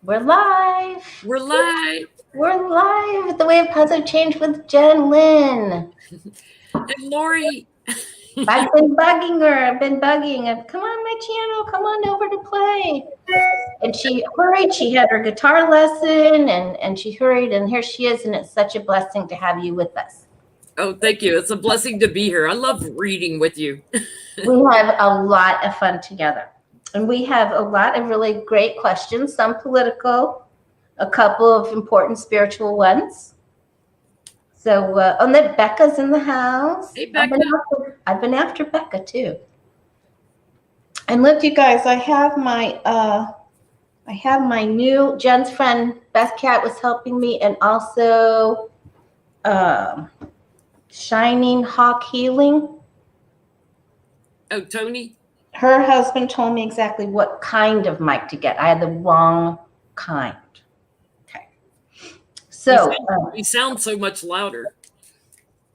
We're live. We're live. We're live with the Way of Positive Change with Jenn, Lynn. And Lori. I've been bugging her. Come on my channel. Come on over to play. And she hurried. She had her guitar lesson and she hurried. And here she is. And it's such a blessing to have you with us. Oh, thank you. It's a blessing to be here. I love reading with you. We have a lot of fun together. And we have a lot of really great questions, some political, a couple of important spiritual ones. So, that Becca's in the house. Hey, Becca. I've been after Becca too. And look, you guys, I have my new Jen's friend Beth Cat was helping me, and also Shining Hawk Healing. Oh, Tony. Her husband told me exactly what kind of mic to get. I had the wrong kind. Okay. So you sound so much louder.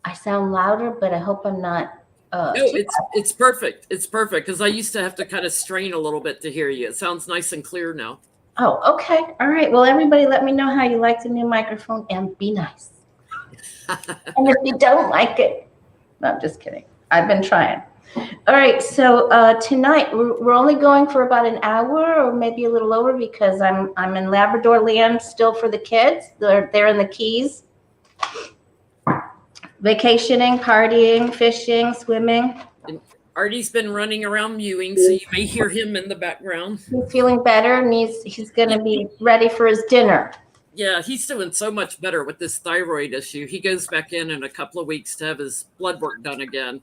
I sound louder, but I hope I'm not. No, it's perfect. It's perfect because I used to have to kind of strain a little bit to hear you. It sounds nice and clear now. Oh, okay. All right. Well, everybody, let me know how you like the new microphone and be nice. And if you don't like it, no, I'm just kidding. I've been trying. All right. So tonight we're only going for about an hour or maybe a little over because I'm in Labrador land still for the kids. They're in the Keys. Vacationing, partying, fishing, swimming. And Artie's been running around mewing, so you may hear him in the background. He's feeling better, and he's going to be ready for his dinner. Yeah, he's doing so much better with this thyroid issue. He goes back in a couple of weeks to have his blood work done again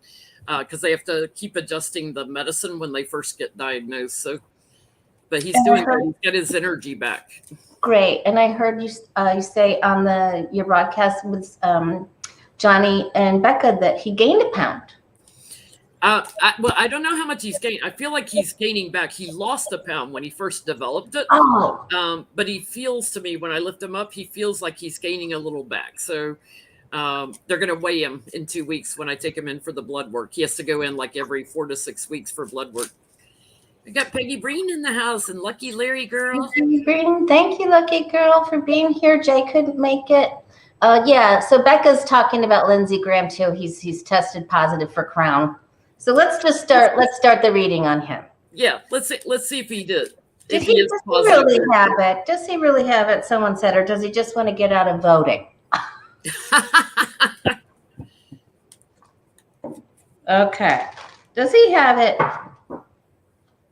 because they have to keep adjusting the medicine when they first get diagnosed. So, but he's doing good. He's got his energy back. Great. And I heard you say on your broadcast with Johnny and Becca that he gained a pound. I don't know how much he's gained. I feel like he's gaining back. He lost a pound when he first developed it. Oh. But he feels to me when I lift him up, he feels like he's gaining a little back. So they're going to weigh him in 2 weeks when I take him in for the blood work. He has to go in like every 4 to 6 weeks for blood work. We got Peggy Breen in the house and Lucky Larry girl. Peggy Breen, thank you, Lucky girl, for being here. Jay couldn't make it. Yeah, so Becca's talking about Lindsay Graham too. He's tested positive for Crohn. So let's start the reading on him. Yeah, let's see if he did. Does he really have it? Does he really have it? Someone said, or does he just want to get out of voting? Okay. Does he have it?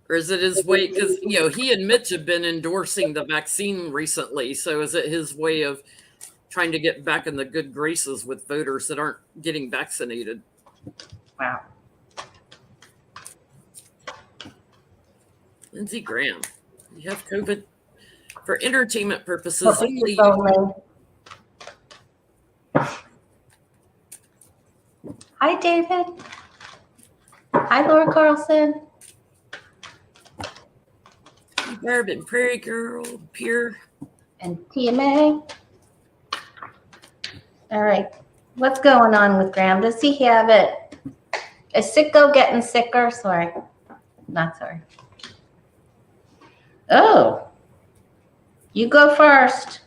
Or is it his way? Because he and Mitch have been endorsing the vaccine recently. So is it his way of trying to get back in the good graces with voters that aren't getting vaccinated? Wow. Lindsay Graham, you have COVID for entertainment purposes only. Hi, David. Hi, Laura Carlson. Barb and Prairie Girl, Pierre. And TMA. All right. What's going on with Graham? Does he have it? Is sicko getting sicker? Sorry. Not sorry. Oh. You go first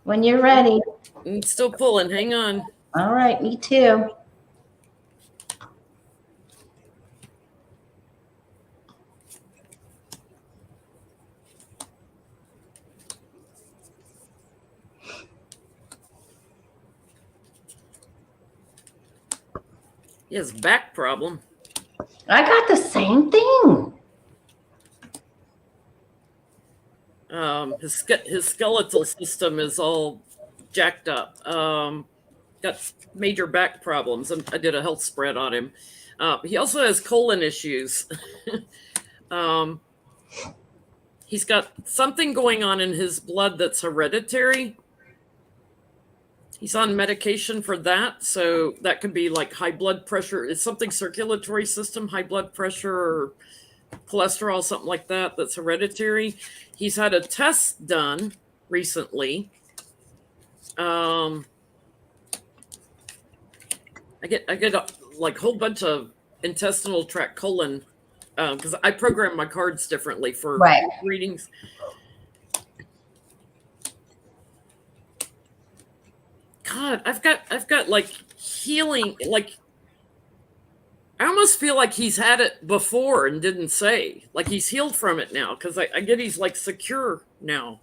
when you're ready. I'm still pulling. Hang on. All right. Me too. He has a back problem. I got the same thing. His skeletal system is all jacked up. Got major back problems. I did a health spread on him. He also has colon issues. He's got something going on in his blood that's hereditary. He's on medication for that. So that could be like high blood pressure. It's something circulatory system, high blood pressure or cholesterol, something like that. That's hereditary. He's had a test done recently. I get a whole bunch of intestinal tract colon because I program my cards differently for readings. God, I've got like healing, like I almost feel like he's had it before and didn't say. Like he's healed from it now, because I get he's like secure now.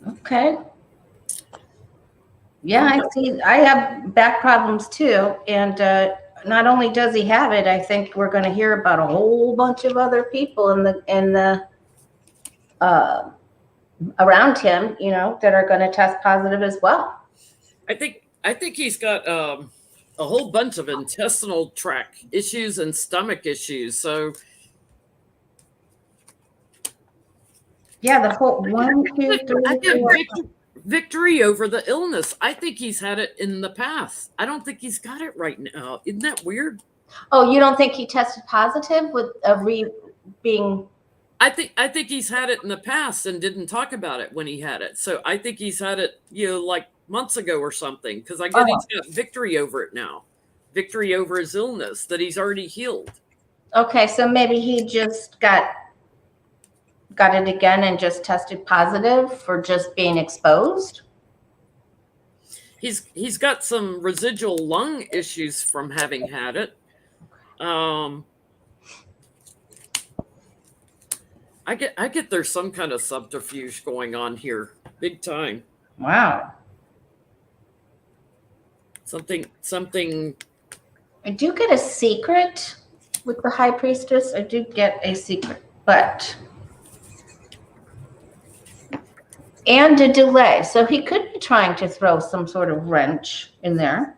Okay. Yeah, I see. I have back problems too. And not only does he have it, I think we're going to hear about a whole bunch of other people in the around him, you know, that are going to test positive as well. I think he's got a whole bunch of intestinal tract issues and stomach issues. So yeah, the whole 1, 2, 3, I get 4. victory over the illness. I think he's had it in the past. I don't think he's got it right now. Isn't that weird? Oh, you don't think he tested positive with being? I think he's had it in the past and didn't talk about it when he had it. So I think he's had it, like months ago or something, because I get he's got victory over it now, victory over his illness that he's already healed. Okay, so maybe he just got it again and just tested positive for just being exposed. He's got some residual lung issues from having had it. I get there's some kind of subterfuge going on here, big time. Wow. Something. I do get a secret with the high priestess. I do get a secret, and a delay. So he could be trying to throw some sort of wrench in there.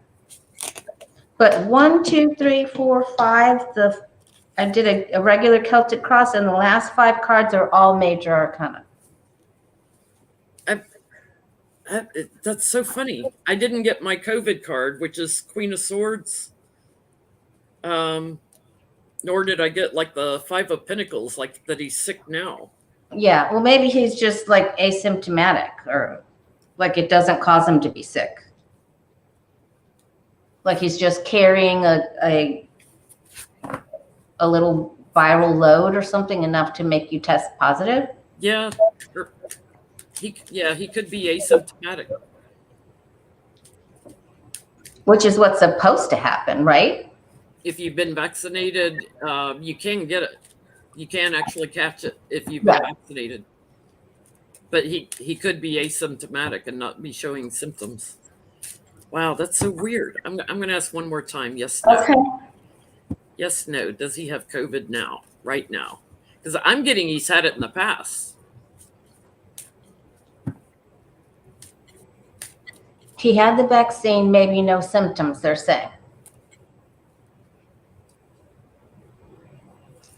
But 1, 2, 3, 4, 5, I did a regular Celtic cross, and the last 5 cards are all major arcana. That's so funny. I didn't get my COVID card, which is Queen of Swords. Nor did I get like the 5 of Pentacles, like that he's sick now. Yeah, well, maybe he's just like asymptomatic, or like it doesn't cause him to be sick. Like he's just carrying a little viral load or something enough to make you test positive. Yeah, he could be asymptomatic, which is what's supposed to happen, right? If you've been vaccinated, you can get it. You can actually catch it if you've been vaccinated. But he could be asymptomatic and not be showing symptoms. Wow, that's so weird. I'm going to ask one more time. Yes, no. Okay. Yes, no. Does he have COVID now, right now? Because I'm getting he's had it in the past. He had the vaccine, maybe no symptoms, they're saying.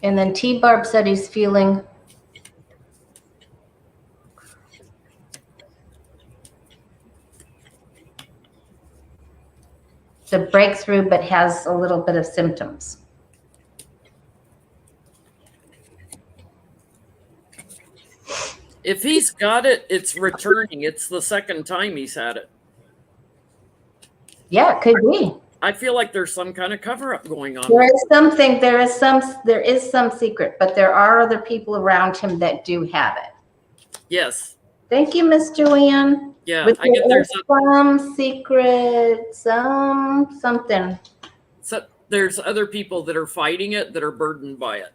And then T-Barb said he's feeling the breakthrough, but has a little bit of symptoms. If he's got it, it's returning. It's the second time he's had it. Yeah, it could be. I feel like there's some kind of cover-up going on. There is some secret, but there are other people around him that do have it. Yes. Thank you, Miss Joanne. Yeah, I get there's some secret, something. So there's other people that are fighting it that are burdened by it.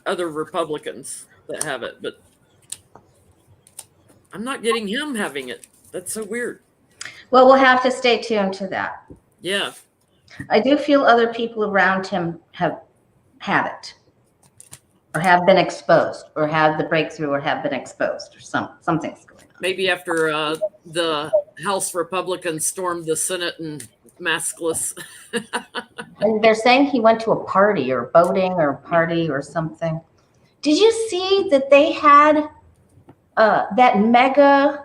Other Republicans that have it, but I'm not getting him having it. That's so weird. Well, we'll have to stay tuned to that. Yeah. I do feel other people around him have had it, or have been exposed, or had the breakthrough, or have been exposed, or something's going on. Maybe after the House Republicans stormed the Senate and maskless. And they're saying he went to a party or boating or party or something. Did you see that they had that mega,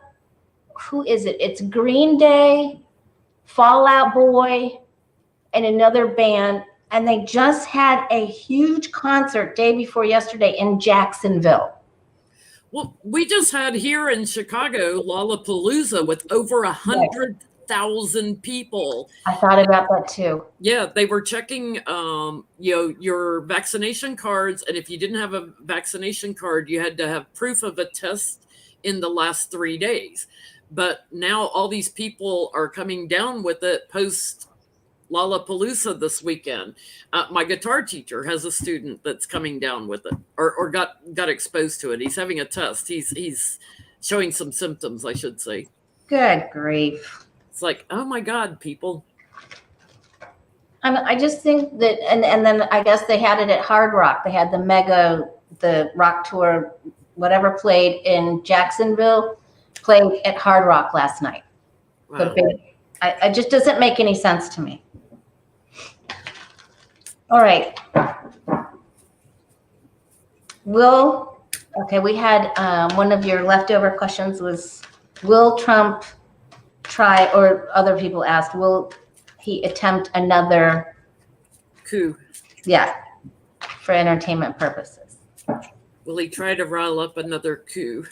who is it? It's Green Day, Fall Out Boy, and another band. And they just had a huge concert day before yesterday in Jacksonville. Well, we just had here in Chicago Lollapalooza with over 100,000 people. I thought about that too. Yeah, they were checking, your vaccination cards, and if you didn't have a vaccination card, you had to have proof of a test in the last 3 days. But now all these people are coming down with it post Lollapalooza this weekend. My guitar teacher has a student that's coming down with it, or got exposed to it. He's having a test. He's showing some symptoms, I should say. Good grief. It's like, oh my God, people. I just think that, and then I guess they had it at Hard Rock. They had the rock tour, whatever played in Jacksonville, played at Hard Rock last night. Wow. It just doesn't make any sense to me. All right. We had one of your leftover questions was, will Trump try, or other people asked, will he attempt another Coup? Yeah, for entertainment purposes. Will he try to rile up another coup?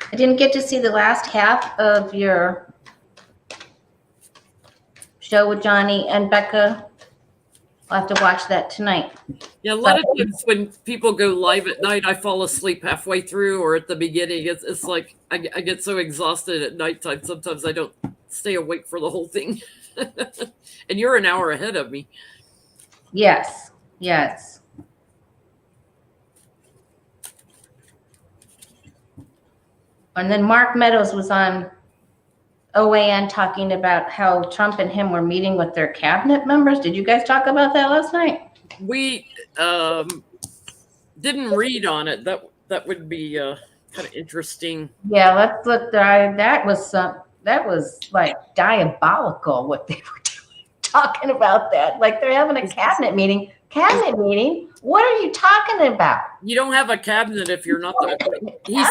I didn't get to see the last half of your show with Johnny and Becca. I'll have to watch that tonight. Yeah, a lot of times when people go live at night, I fall asleep halfway through or at the beginning. It's like I get so exhausted at nighttime. Sometimes I don't stay awake for the whole thing. And you're an hour ahead of me. Yes. And then Mark Meadows was on OAN talking about how Trump and him were meeting with their cabinet members. Did you guys talk about that last night? We didn't read on it. That would be kind of interesting. Yeah, let's look. That was like diabolical what they were doing, talking about that. Like they're having a cabinet meeting. Cabinet meeting? What are you talking about? You don't have a cabinet if you're not he's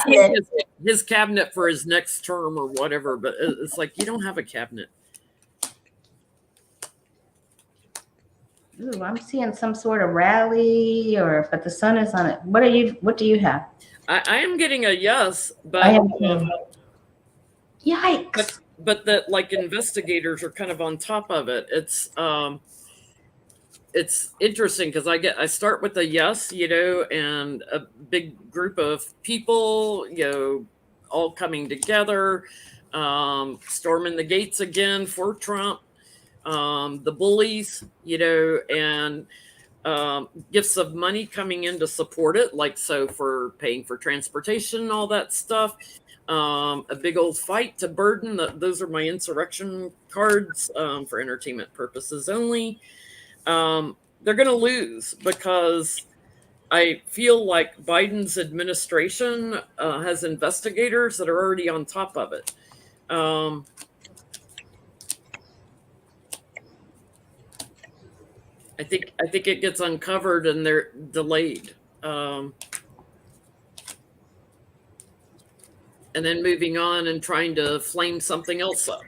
his cabinet for his next term or whatever, but it's like you don't have a cabinet. Ooh, I'm seeing some sort of rally, but the sun is on it. What do you have? I am getting a yes, but I am too. Yikes. But that like investigators are kind of on top of it. It's interesting because I start with a yes, and a big group of people, all coming together, storming the gates again for Trump, the bullies, and gifts of money coming in to support it, like so for paying for transportation and all that stuff. A big old fight to burden. Those are my insurrection cards for entertainment purposes only. They're going to lose because I feel like Biden's administration has investigators that are already on top of it. I think it gets uncovered and they're delayed. And then moving on and trying to flame something else up.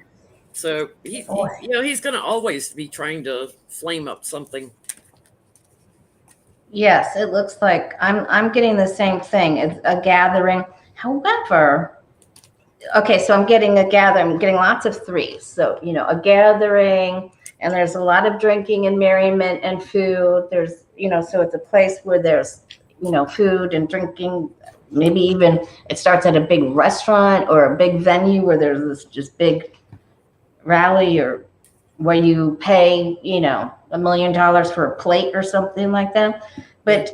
So he's going to always be trying to flame up something. Yes, it looks like I'm getting the same thing. It's a gathering. However, okay, so I'm getting a gathering. I'm getting lots of threes. So, a gathering, and there's a lot of drinking and merriment and food. There's, so it's a place where there's, food and drinking. Maybe even it starts at a big restaurant or a big venue where there's this just big rally, or where you pay, $1 million for a plate or something like that. But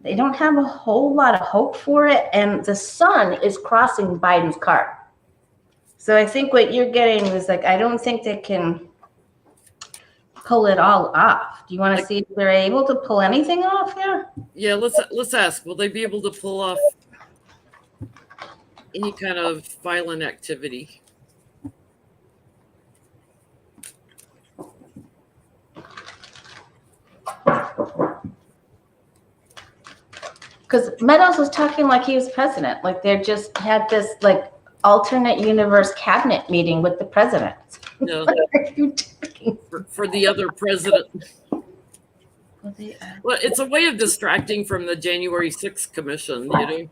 they don't have a whole lot of hope for it. And the sun is crossing Biden's card. So I think what you're getting is like, I don't think they can pull it all off. Do you want to see if they're able to pull anything off here? Yeah, let's ask. Will they be able to pull off any kind of violent activity? Because Meadows was talking like he was president, like they just had this like alternate universe cabinet meeting with the president. Yeah. What are you doing? For the other president. Well, they are. Well, it's a way of distracting from the January 6th commission, you know.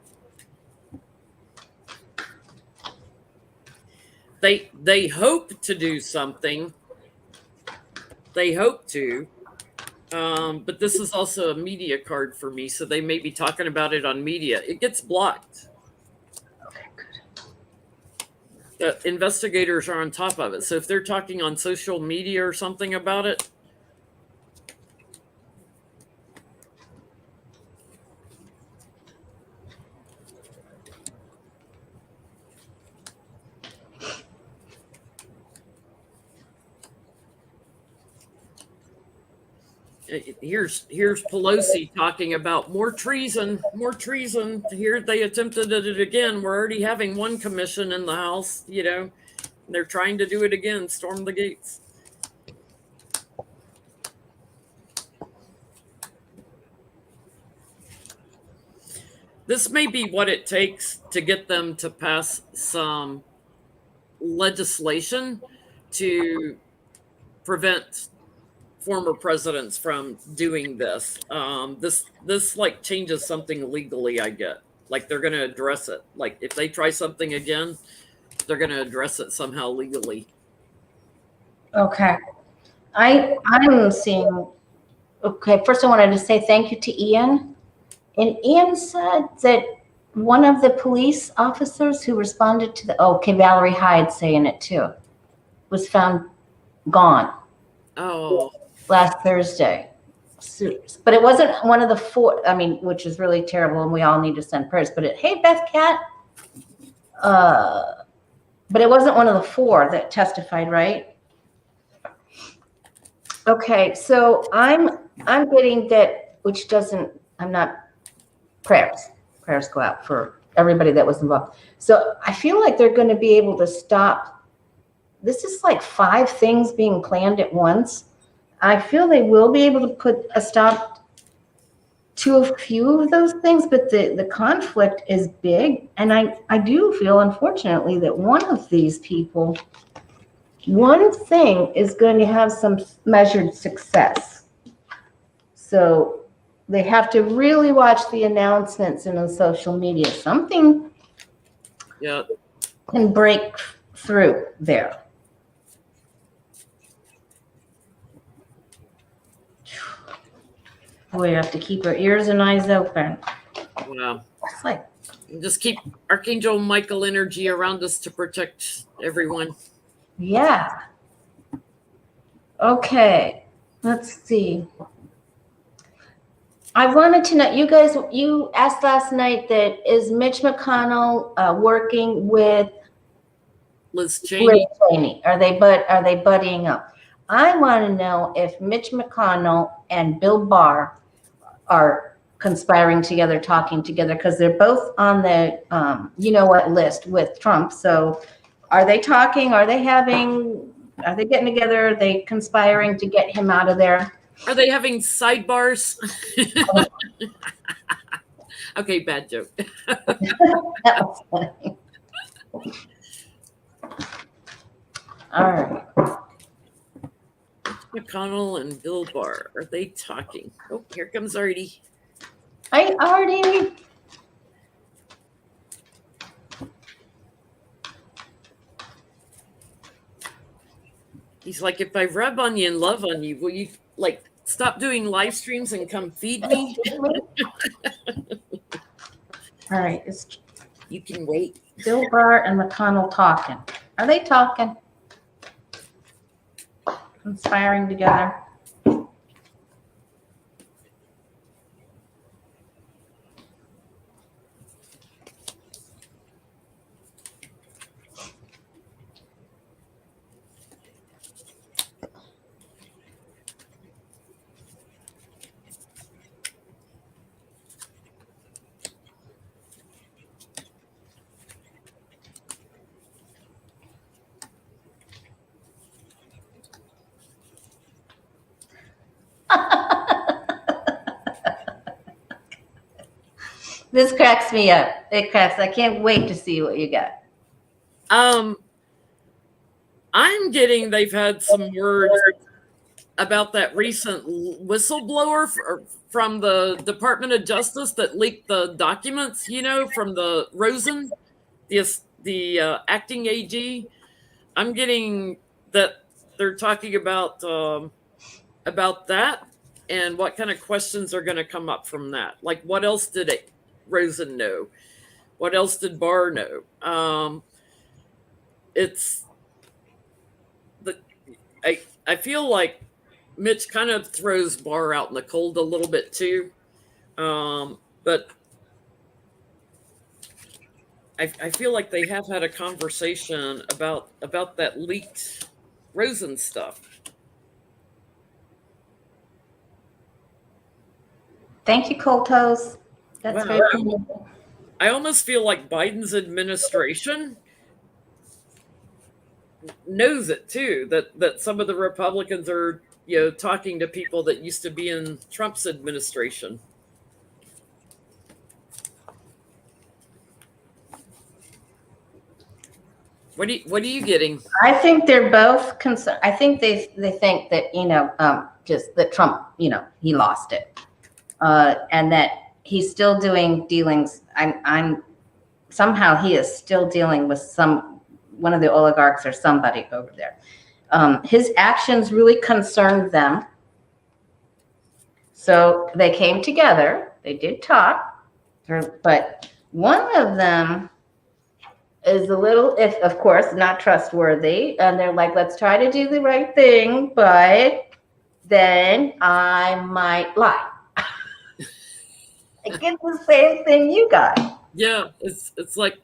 They hope to do something. They hope to. But this is also a media card for me, so they may be talking about it on media. It gets blocked. Okay, good. The investigators are on top of it. So if they're talking on social media or something about it, here's Pelosi talking about more treason, more treason. Here they attempted it again. We're already having one commission in the House, you know. They're trying to do it again, storm the gates. This may be what it takes to get them to pass some legislation to prevent former presidents from doing this. This like changes something legally, I get. Like they're going to address it. Like if they try something again, they're going to address it somehow legally. Okay. I'm seeing, okay, first I wanted to say thank you to Ian. And Ian said that one of the police officers who responded to the, okay, Valerie Hyde saying it too, was found gone. Oh. Last Thursday. But it wasn't one of the four, I mean, which is really terrible and we all need to send prayers, but hey, Beth Cat. But it wasn't one of the four that testified, right? Okay, so I'm getting that, which doesn't, I'm not, prayers go out for everybody that was involved. So I feel like they're going to be able to stop. This is like 5 things being planned at once. I feel they will be able to put a stop to a few of those things, but the conflict is big. And I do feel, unfortunately, that one of these people, one thing is going to have some measured success. So they have to really watch the announcements and on social media. Something can break through there. We have to keep our ears and eyes open. Wow. It's like, just keep Archangel Michael energy around us to protect everyone. Yeah. Okay. Let's see. I wanted to know, you guys, you asked last night that is Mitch McConnell working with Liz Cheney? Are they buddying up? I want to know if Mitch McConnell and Bill Barr are conspiring together, talking together, because they're both on the you know what list with Trump. So are they talking? Are they getting together? Are they conspiring to get him out of there? Are they having sidebars? Okay, bad joke. That was funny. All right. McConnell and Bill Barr, are they talking? Oh, here comes Artie. Hi, Artie. He's like, if I rub on you and love on you, will you like stop doing live streams and come feed me? All right. You can wait. Bill Barr and McConnell talking. Are they talking? Conspiring together. This cracks me up. It cracks. I can't wait to see what you got. I'm getting they've had some words about that recent whistleblower from the Department of Justice that leaked the documents, from the Rosen, the acting AG. I'm getting that they're talking about that and what kind of questions are going to come up from that. Like, what else did Rosen know? What else did Barr know? I feel like Mitch kind of throws Barr out in the cold a little bit too, but I feel like they have had a conversation about that leaked Rosen stuff. Thank you, Cold Toes. That's Wow. very cool. I almost feel like Biden's administration knows it too, that some of the Republicans are talking to people that used to be in Trump's administration. What are you getting? I think they're both concerned. I think they think that just that Trump he lost it, and that he's still doing dealings. I'm somehow he is still dealing with one of the oligarchs or somebody over there. His actions really concerned them. So they came together. They did talk, but one of them is a little, if of course, not trustworthy. And they're like, let's try to do the right thing, but then I might lie. I get the same thing you got. Yeah, it's like,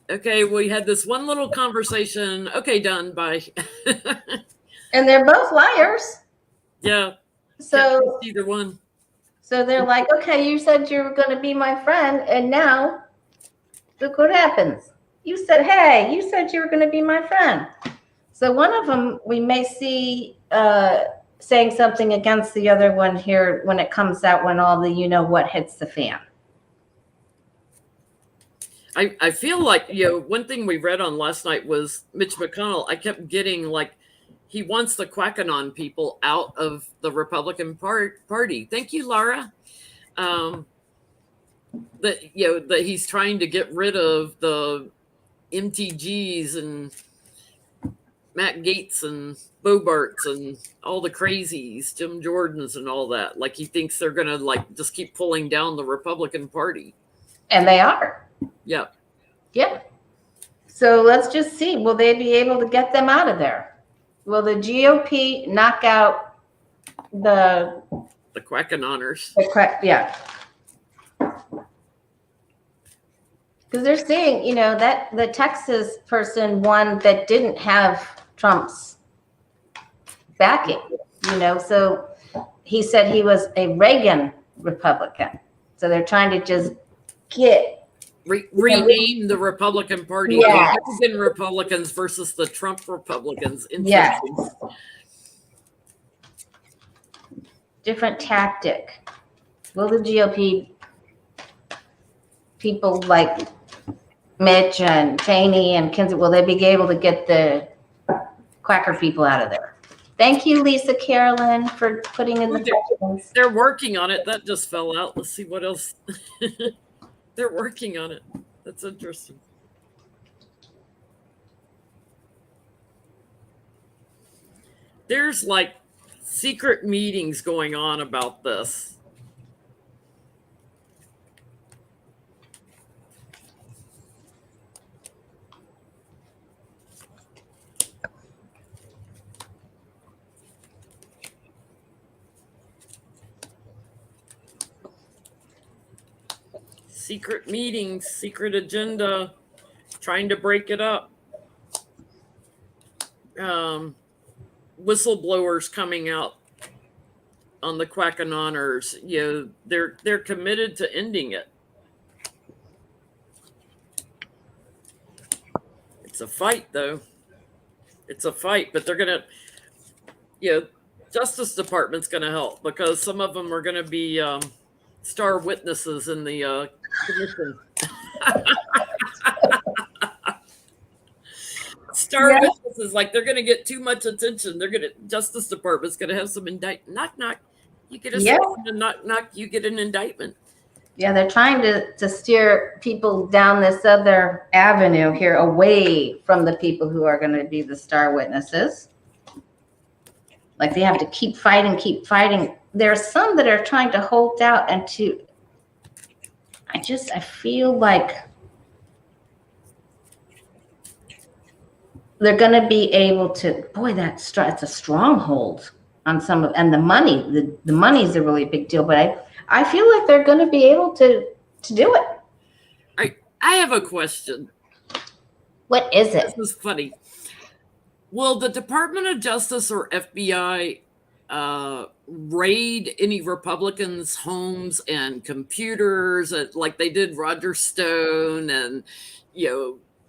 okay, we had this one little conversation. Okay, done. Bye. And they're both liars. Yeah. So either one. So they're like, okay, you said you were going to be my friend, and now look what happens. You said, hey, you said you were going to be my friend. So one of them we may see saying something against the other one here when it comes out, when all the what hits the fan. I feel like, one thing we read on last night was Mitch McConnell. I kept getting like, he wants the quackanon people out of the Republican Party. Thank you, Laura. That he's trying to get rid of the MTGs and Matt Gaetz and Bobarts and all the crazies, Jim Jordans and all that. Like, he thinks they're gonna just keep pulling down the Republican Party. And they are. Yeah. Yeah. So let's just see. Will they be able to get them out of there? Will the GOP knock out the quackanoners? Yeah. Because they're saying, that the Texas person won that didn't have Trump's backing, so he said he was a Reagan Republican. So they're trying to just rename the Republican Party. Yes. The Republican Republicans versus the Trump Republicans. Yes. Different tactic. Will the GOP people like Mitch and Cheney and Kinsey, will they be able to get the quacker people out of there? Thank you, Lisa Carolyn, for putting in the questions. They're working on it. That just fell out. Let's see what else. They're working on it. That's interesting. There's like secret meetings going on about this. Secret meetings, secret agenda, trying to break it up. Whistleblowers coming out on the quackanoners. They're committed to ending it. It's a fight, though. It's a fight, but they're gonna, Justice Department's gonna help because some of them are gonna be star witnesses in the commission. Star Witness is like they're going to get too much attention. Justice Department's going to have some indictment. Knock knock. You get a knock knock. You get an indictment. Yeah, they're trying to steer people down this other avenue here, away from the people who are going to be the star witnesses. Like they have to keep fighting, keep fighting. There are some that are trying to hold out and to. I feel like they're going to be able to. Boy, it's a stronghold on some of, and the money. The money is a really big deal, but I feel like they're going to be able to do it. I have a question. What is it? This is funny. Will the Department of Justice or FBI raid any Republicans' homes and computers like they did Roger Stone and,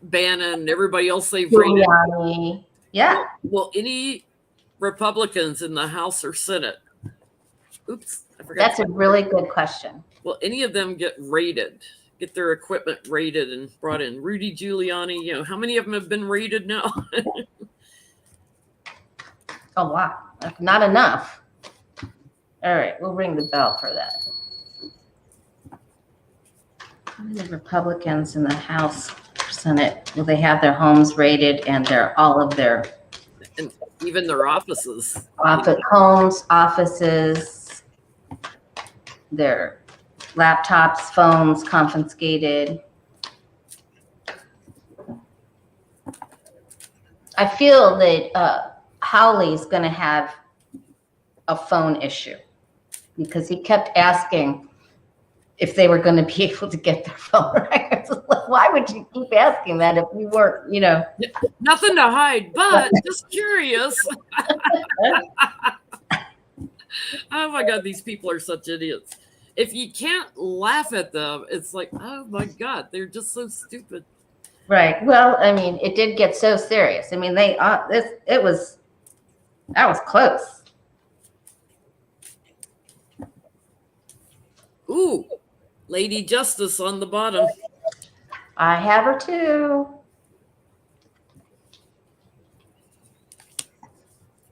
Bannon and everybody else they've raided? Yeah. Will any Republicans in the House or Senate? Oops. That's a really good question. Will any of them get their equipment raided and brought in? Rudy Giuliani, how many of them have been raided now? A lot. Not enough. All right, we'll ring the bell for that. How many Republicans in the House or Senate will they have their homes raided and all of their and even their offices? Homes, offices, their laptops, phones confiscated. I feel that Howley's going to have a phone issue because he kept asking if they were going to be able to get their phone records. Why would you keep asking that if you weren't, Nothing to hide, but just curious. Oh my God, these people are such idiots. If you can't laugh at them, it's like, oh my God, they're just so stupid. Right. Well, I mean, it did get so serious. I mean, that was close. Ooh, Lady Justice on the bottom. I have her too.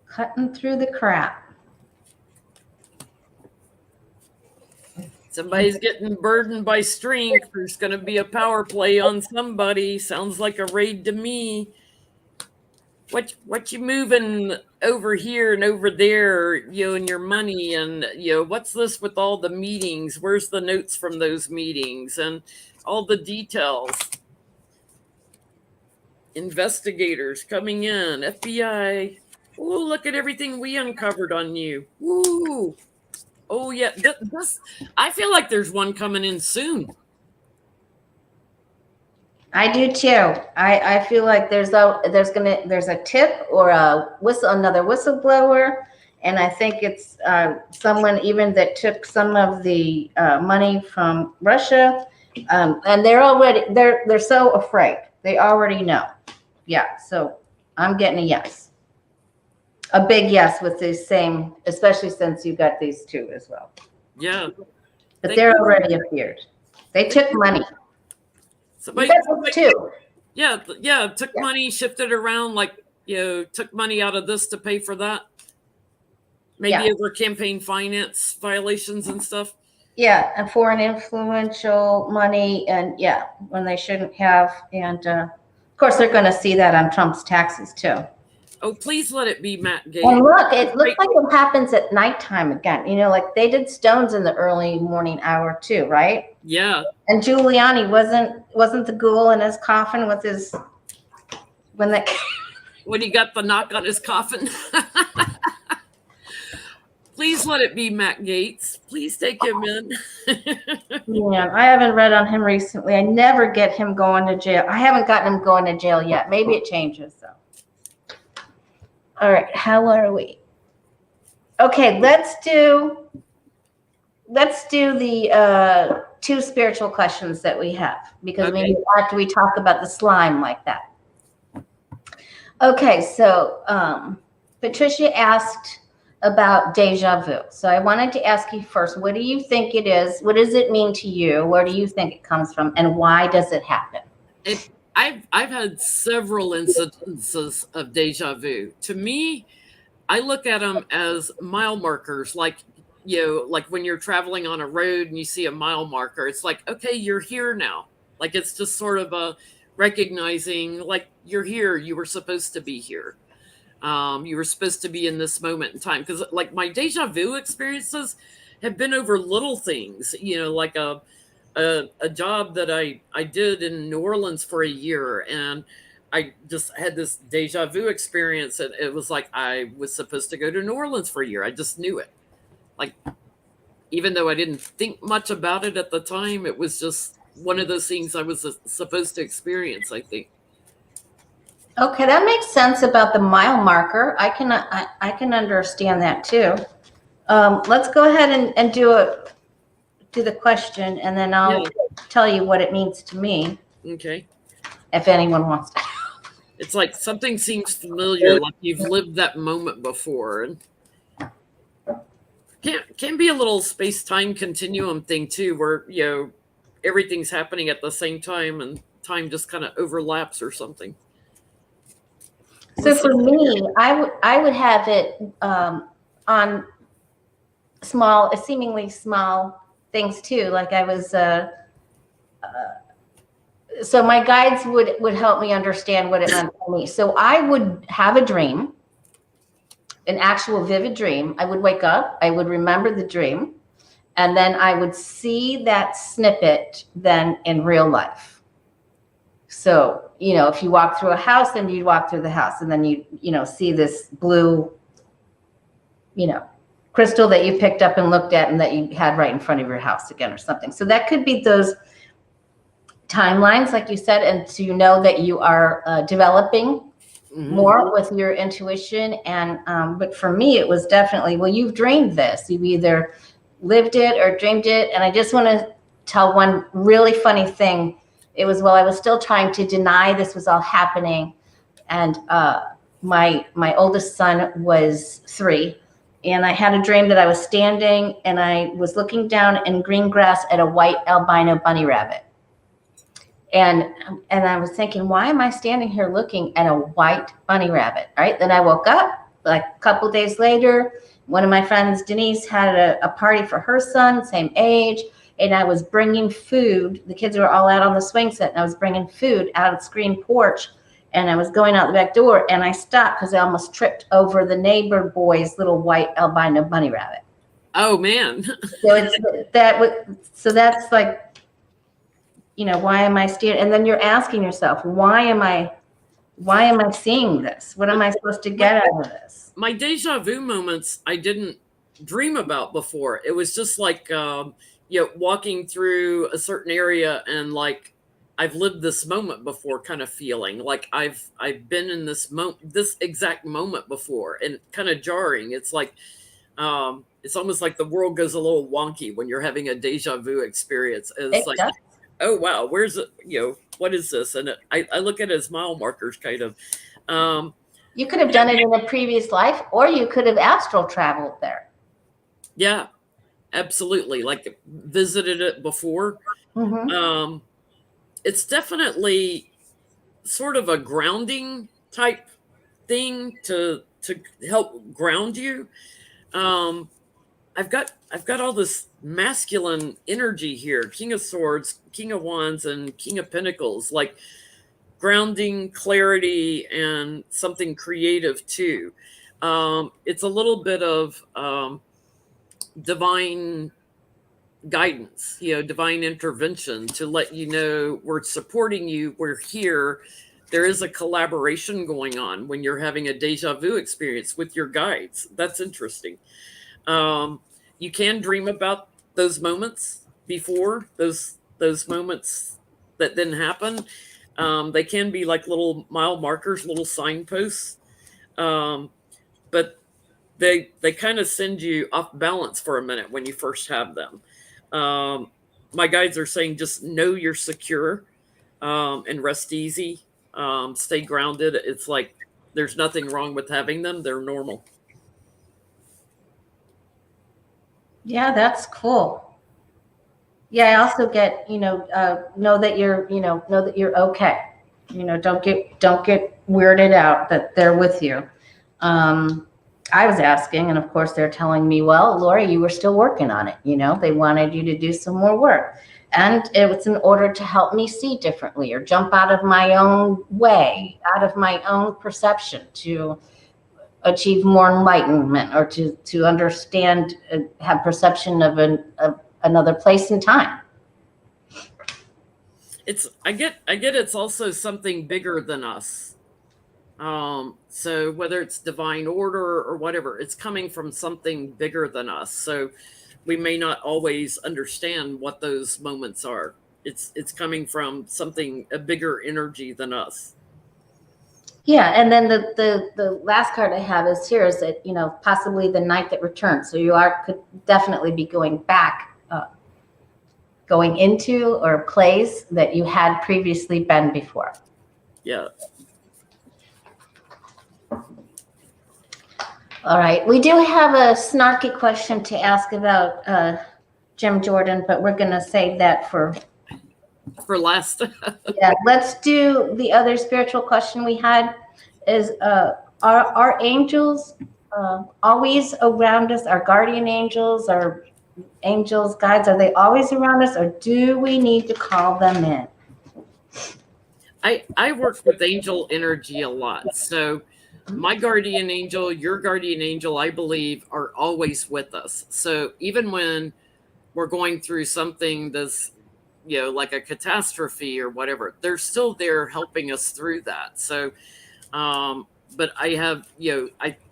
Cutting through the crap. Somebody's getting burdened by strength. There's going to be a power play on somebody. Sounds like a raid to me. What you moving over here and over there, and your money, and what's this with all the meetings? Where's the notes from those meetings and all the details? Investigators coming in, FBI. Oh, look at everything we uncovered on you. Ooh. Oh yeah, this. I feel like there's one coming in soon. I do too. I feel like there's a tip or another whistleblower, and I think it's someone even that took some of the money from Russia, and they're so afraid. They already know. Yeah, so I'm getting a yes. A big yes with the same, especially since you got these two as well. Yeah. But they're already appeared. They took money. Somebody too. Yeah. Took money, shifted around, took money out of this to pay for that. Maybe over campaign finance violations and stuff. Yeah, and foreign influential money, and when they shouldn't have. And of course, they're going to see that on Trump's taxes too. Oh, please let it be Matt Gaetz. And look, it looks like it happens at nighttime again. Like they did Stone's in the early morning hour too, right? Yeah. And Giuliani wasn't the ghoul in his coffin with his when he got the knock on his coffin. Please let it be Matt Gaetz. Please take him in. Yeah, I haven't read on him recently. I never get him going to jail. I haven't gotten him going to jail yet. Maybe it changes though. All right, how are we? Okay, let's do the two spiritual questions that we have, because maybe after we talk about the slime like that. Okay, so Patricia asked about deja vu. So I wanted to ask you first, what do you think it is? What does it mean to you? Where do you think it comes from? And why does it happen? I've had several instances of deja vu. To me, I look at them as mile markers, like, like when you're traveling on a road and you see a mile marker, it's like, okay, you're here now. Like, it's just sort of a recognizing, like, you're here, you were supposed to be here. You were supposed to be in this moment in time. Because, like, my deja vu experiences have been over little things, like a job that I did in New Orleans for a year, and I just had this deja vu experience, and it was like I was supposed to go to New Orleans for a year. I just knew it. Like, even though I didn't think much about it at the time, it was just one of those things I was supposed to experience, I think. Okay, that makes sense about the mile marker. I can understand that too. Let's go ahead and do the question, and then I'll tell you what it means to me. Okay. If anyone wants to. It's like something seems familiar, like you've lived that moment before. And can be a little space-time continuum thing too, where everything's happening at the same time and time just kind of overlaps or something. So for me, I would have it on seemingly small things too. Like I was, so my guides would help me understand what it meant for me. So I would have a dream, an actual vivid dream. I would wake up, I would remember the dream, and then I would see that snippet then in real life. So, if you walk through a house, then you'd walk through the house, and then you see this blue, crystal that you picked up and looked at and that you had right in front of your house again or something. So that could be those timelines, like you said, and to know that you are developing more with your intuition. And but for me, it was definitely, well, you've dreamed this. You've either lived it or dreamed it. And I just want to tell one really funny thing. It was while I was still trying to deny this was all happening, and my oldest son was 3, and I had a dream that I was standing and I was looking down in green grass at a white albino bunny rabbit. And I was thinking, why am I standing here looking at a white bunny rabbit? All right. Then I woke up like a couple days later. One of my friends, Denise, had a party for her son, same age. And I was bringing food. The kids were all out on the swing set, and I was bringing food out of the screen porch. And I was going out the back door, and I stopped because I almost tripped over the neighbor boy's little white albino bunny rabbit. Oh man! So that's like, why am I standing? And then you're asking yourself, why am I seeing this? What am I supposed to get out of this? My deja vu moments I didn't dream about before. It was just like walking through a certain area and like I've lived this moment before, kind of feeling like I've been in this exact moment before, and kind of jarring. It's like it's almost like the world goes a little wonky when you're having a deja vu experience. It's like, oh wow, where's it? What is this? And I look at it as mile markers, kind of. You could have done it in a previous life, or you could have astral traveled there. Yeah, absolutely. Like visited it before. Mm-hmm. It's definitely sort of a grounding type thing to help ground you. I've got all this masculine energy here: King of Swords, King of Wands, and King of Pentacles, like grounding, clarity, and something creative too. It's a little bit of divine guidance, divine intervention to let you know we're supporting you, we're here. There is a collaboration going on when you're having a deja vu experience with your guides. That's interesting. You can dream about those moments before, those moments that didn't happen. They can be like little mile markers, little signposts, but they kind of send you off balance for a minute when you first have them. My guides are saying just know you're secure, and rest easy, stay grounded. It's like there's nothing wrong with having them. They're normal. Yeah, that's cool. Yeah, I also get, know that you're okay. Don't get weirded out that they're with you. I was asking, and of course they're telling me, well, Lori, you were still working on it. They wanted you to do some more work. And it was in order to help me see differently or jump out of my own way, out of my own perception, to achieve more enlightenment, or to understand, have perception of another place and time. I get it's also something bigger than us. So whether it's divine order or whatever, it's coming from something bigger than us. So we may not always understand what those moments are. It's coming from something, a bigger energy than us. Yeah, and then the last card I have is here is that, possibly the night that returns. So you could definitely be going back, going into or place that you had previously been before. Yeah. All right. We do have a snarky question to ask about Jim Jordan, but we're going to save that for last. Yeah, let's do the other spiritual question we had is, are angels always around us? Our guardian angels, our angels, guides, are they always around us, or do we need to call them in? I work with angel energy a lot. So my guardian angel, your guardian angel, I believe, are always with us. So even when we're going through something that's, like a catastrophe or whatever, they're still there helping us through that. So, but I have,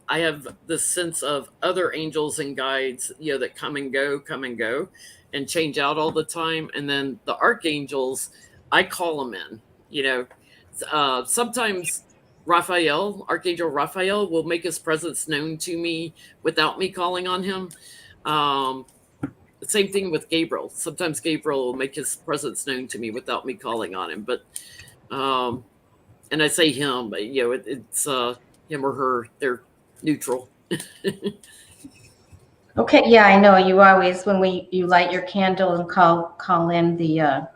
I have this sense of other angels and guides, that come and go and change out all the time. And then the archangels, I call them in, sometimes Archangel Raphael will make his presence known to me without me calling on him. The same thing with Gabriel. Sometimes Gabriel will make his presence known to me without me calling on him. But, and I say him, but, it's him or her. They're neutral. Okay. Yeah, I know you always, when you light your candle and call in the.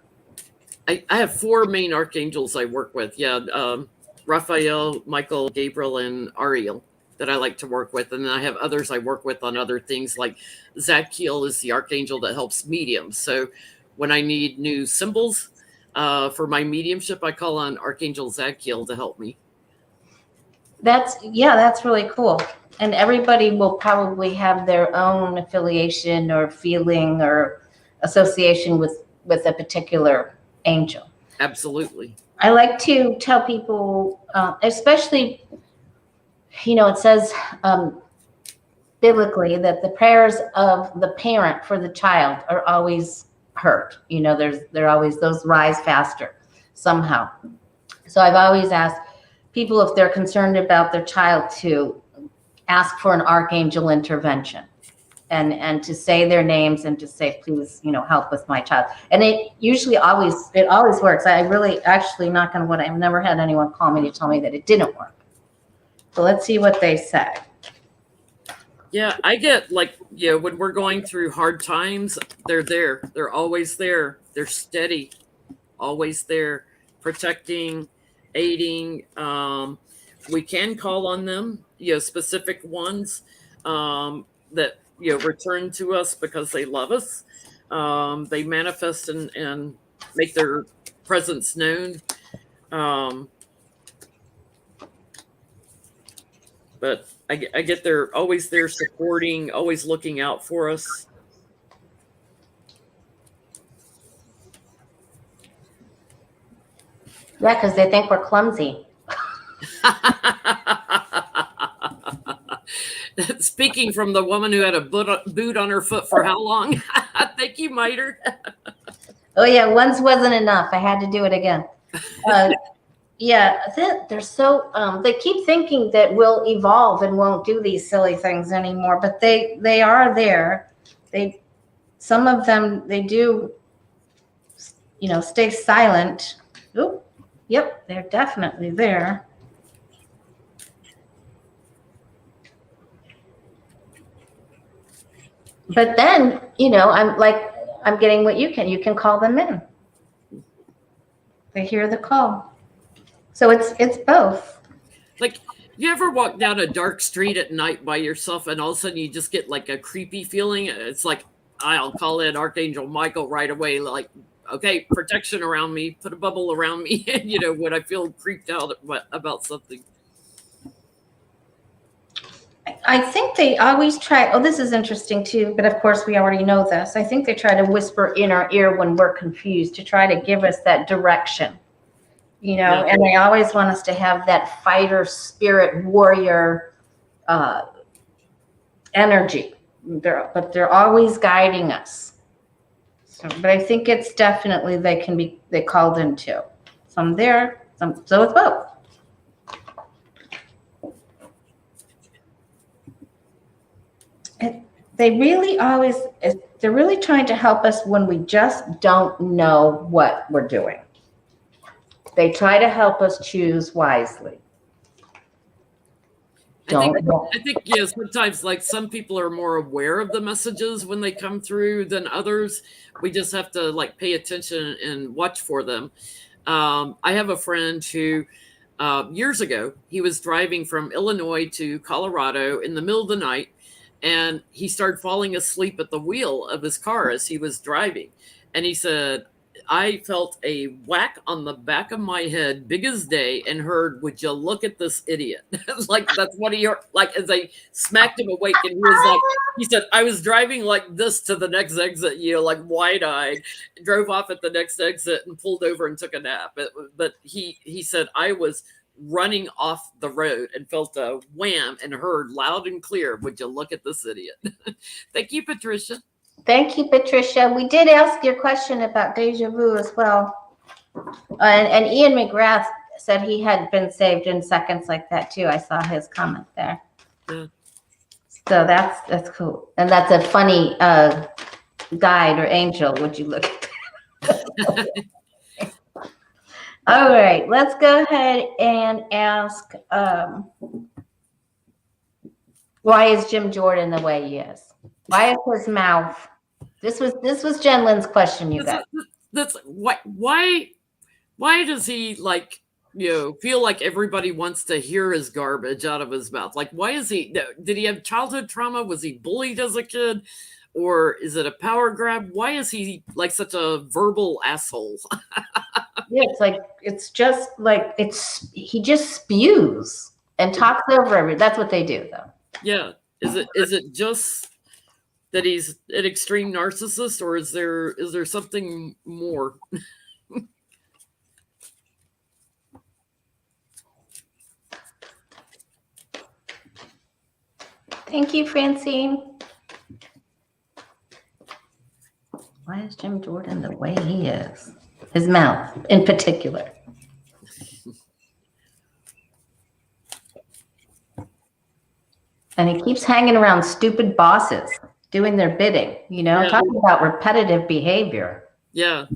I have 4 main archangels I work with. Yeah. Raphael, Michael, Gabriel, and Ariel that I like to work with. And then I have others I work with on other things, like Zadkiel is the archangel that helps mediums. So when I need new symbols for my mediumship, I call on Archangel Zadkiel to help me. That's really cool. And everybody will probably have their own affiliation or feeling or association with a particular angel. Absolutely. I like to tell people, especially, it says biblically that the prayers of the parent for the child are always heard. They're always, those rise faster somehow. So I've always asked people, if they're concerned about their child, to ask for an archangel intervention. And to say their names and to say, please, help with my child. And it always works. I really, actually, knock on wood, I've never had anyone call me to tell me that it didn't work. So let's see what they say. Yeah, I get, when we're going through hard times, they're there. They're always there. They're steady, always there, protecting, aiding. We can call on them, specific ones that, return to us because they love us. They manifest and make their presence known. But I get they're always there supporting, always looking out for us. Yeah, because they think we're clumsy. Speaking from the woman who had a boot on her foot for how long? Thank you, Miter. Oh, yeah, once wasn't enough. I had to do it again. Yeah, they're so, they keep thinking that we'll evolve and won't do these silly things anymore, but they are there. Some of them, they do, stay silent. Oop, yep, they're definitely there. But then, I'm getting what you can call them in. They hear the call. So it's both. Like, you ever walk down a dark street at night by yourself and all of a sudden you just get like a creepy feeling? It's like, I'll call in Archangel Michael right away. Like, okay, protection around me, put a bubble around me. And, when I feel creeped out about something. I think they always try. Oh, this is interesting too. But of course, we already know this. I think they try to whisper in our ear when we're confused to try to give us that direction. Yeah. And they always want us to have that fighter spirit, warrior energy. But they're always guiding us. But I think it's definitely they called in too. Some there, so it's both. They're really trying to help us when we just don't know what we're doing. They try to help us choose wisely. I think, sometimes like some people are more aware of the messages when they come through than others. We just have to like pay attention and watch for them. I have a friend who years ago, he was driving from Illinois to Colorado in the middle of the night, and he started falling asleep at the wheel of his car as he was driving. And he said, I felt a whack on the back of my head, big as day, and heard, would you look at this idiot? Like, that's what he heard, like, as they smacked him awake. And he said, I was driving like this to the next exit, like wide-eyed, drove off at the next exit and pulled over and took a nap. But he said, I was running off the road and felt a wham and heard loud and clear, would you look at this idiot? Thank you, Patricia. Thank you, Patricia. We did ask your question about deja vu as well. And Ian McGrath said he had been saved in seconds like that too. I saw his comment there. Yeah. So that's cool. And that's a funny guide or angel, would you look at? All right, let's go ahead and ask, why is Jim Jordan the way he is? Why is his mouth? This was Jen Lynn's question, you guys. That's why does he feel like everybody wants to hear his garbage out of his mouth? Like, why is he? Did he have childhood trauma? Was he bullied as a kid, or is it a power grab? Why is he like such a verbal asshole? Yeah, he just spews and talks over everything. That's what they do, though. Yeah, is it just that he's an extreme narcissist, or is there something more? Thank you, Francine. Why is Jim Jordan the way he is? His mouth, in particular. And he keeps hanging around stupid bosses, doing their bidding, talking about repetitive behavior. Yeah.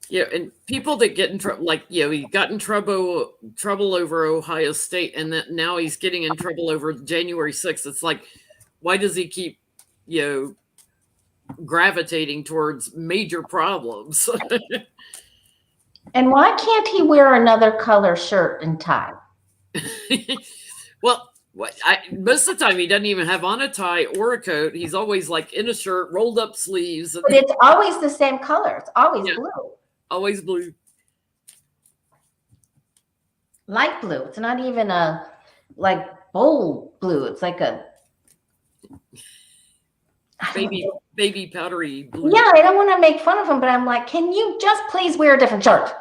Yeah, and people that get in trouble, he got in trouble over Ohio State, and that now he's getting in trouble over January 6th. It's like, why does he keep, gravitating towards major problems? And why can't he wear another color shirt and tie? Well, most of the time he doesn't even have on a tie or a coat. He's always like in a shirt, rolled up sleeves. But it's always the same color. It's always blue. Always blue. Light blue. It's not even a bold blue. It's like a baby powdery blue. Yeah, I don't want to make fun of him, but I'm like, can you just please wear a different shirt?